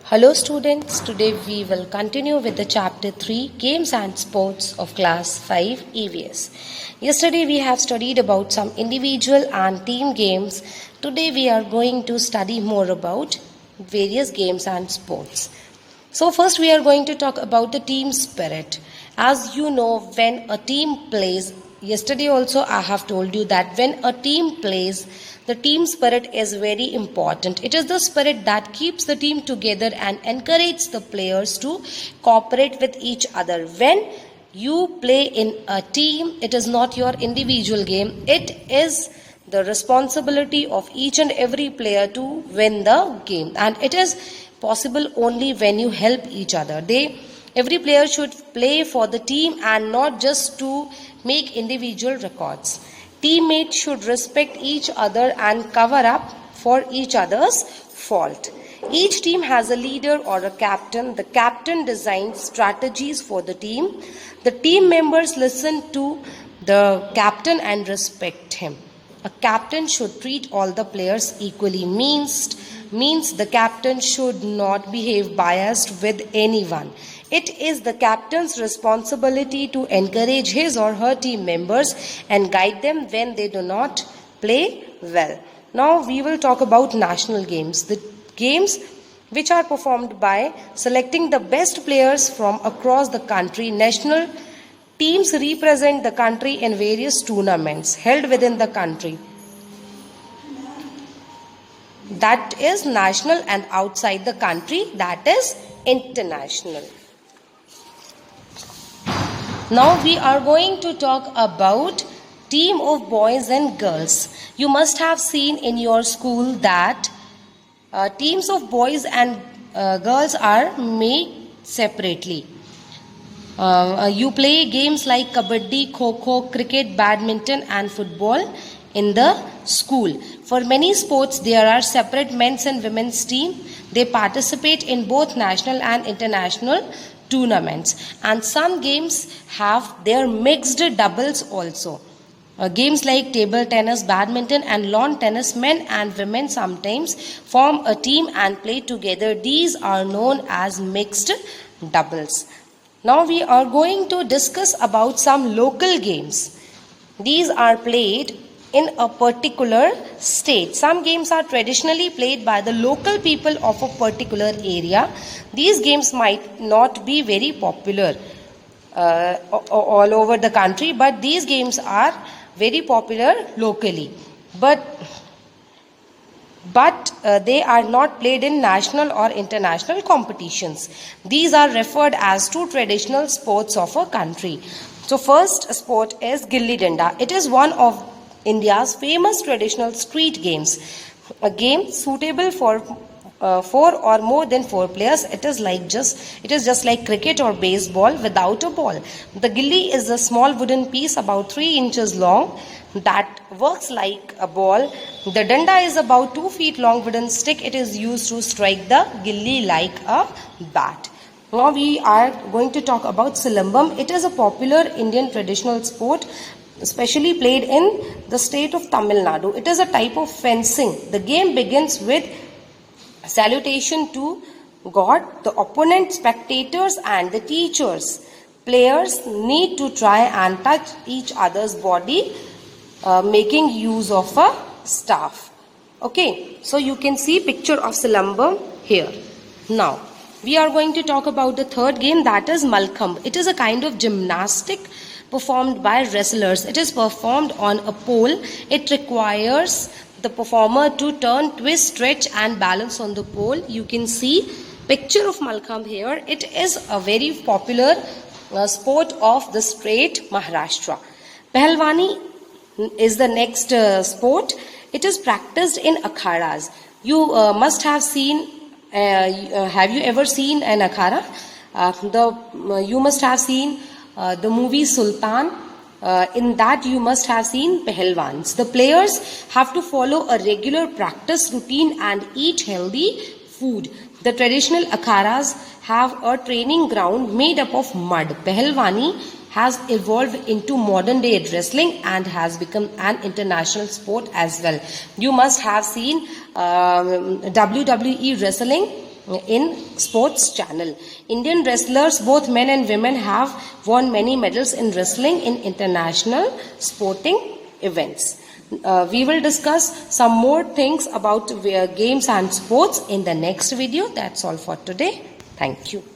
Hello students, today we will continue with the chapter 3 Games and Sports of class 5 EVS. Yesterday we have studied about some individual and team games. Today we are going to study more about various games and sports. So first we are going to talk about the team spirit. As you know, when a team plays, yesterday also I have told you that when a team plays, the team spirit is very important. It is the spirit that keeps the team together and encourages the players to cooperate with each other. When you play in a team, it is not your individual game. It is the responsibility of each and every player to win the game. And it is possible only when you help each other. Every player should play for the team and not just to make individual records. Teammates should respect each other and cover up for each other's fault. Each team has a leader or a captain. The captain designs strategies for the team. The team members listen to the captain and respect him. A captain should treat all the players equally. Means the captain should not behave biased with anyone. It is the captain's responsibility to encourage his or her team members and guide them when they do not play well. Now we will talk about national games. The games which are performed by selecting the best players from across the country. National teams represent the country in various tournaments held within the country. That is national, and outside the country, that is international. Now we are going to talk about team of boys and girls. You must have seen in your school that teams of boys and girls are made separately. You play games like kabaddi, kho-kho, cricket, badminton and football in the school. For many sports, there are separate men's and women's team. They participate in both national and international tournaments. And some games have their mixed doubles also. Games like table tennis, badminton and lawn tennis, men and women sometimes form a team and play together. These are known as mixed doubles. Now we are going to discuss about some local games. These are played in a particular state. Some games are traditionally played by the local people of a particular area. These games might not be very popular all over the country, but these games are very popular locally. But they are not played in national or international competitions. These are referred as two traditional sports of a country. So first sport is Gilli Danda. It is one of India's famous traditional street games. A game suitable for 4 or more than 4 players. It is just like cricket or baseball without a ball. The gilli is a small wooden piece about 3 inches long that works like a ball. The danda is about 2 feet long wooden stick. It is used to strike the gilli like a bat. Now we are going to talk about Silambam. It is a popular Indian traditional sport, especially played in the state of Tamil Nadu. It is a type of fencing. The game begins with salutation to God, the opponent, spectators and the teachers. Players need to try and touch each other's body making use of a staff. Okay, so you can see picture of Silambam here. Now we are going to talk about the third game, that is Malkhamb. It is a kind of gymnastic performed by wrestlers. It is performed on a pole. It requires the performer to turn, twist, stretch and balance on the pole. You can see picture of Malkhamb here. It is a very popular sport of the state Maharashtra. Pahalwani is the next sport. It is practiced in akhadas. You must have seen, have you ever seen an akhada? You must have seen the movie Sultan. In that you must have seen Pahalwans. The players have to follow a regular practice routine and eat healthy food. The traditional akhadas have a training ground made up of mud. Pahalwani has evolved into modern day wrestling and has become an international sport as well. You must have seen WWE wrestling. in sports channel. Indian wrestlers, both men and women, have won many medals in wrestling in international sporting events. We will discuss some more things about games and sports in the next video. That's all for today. Thank you.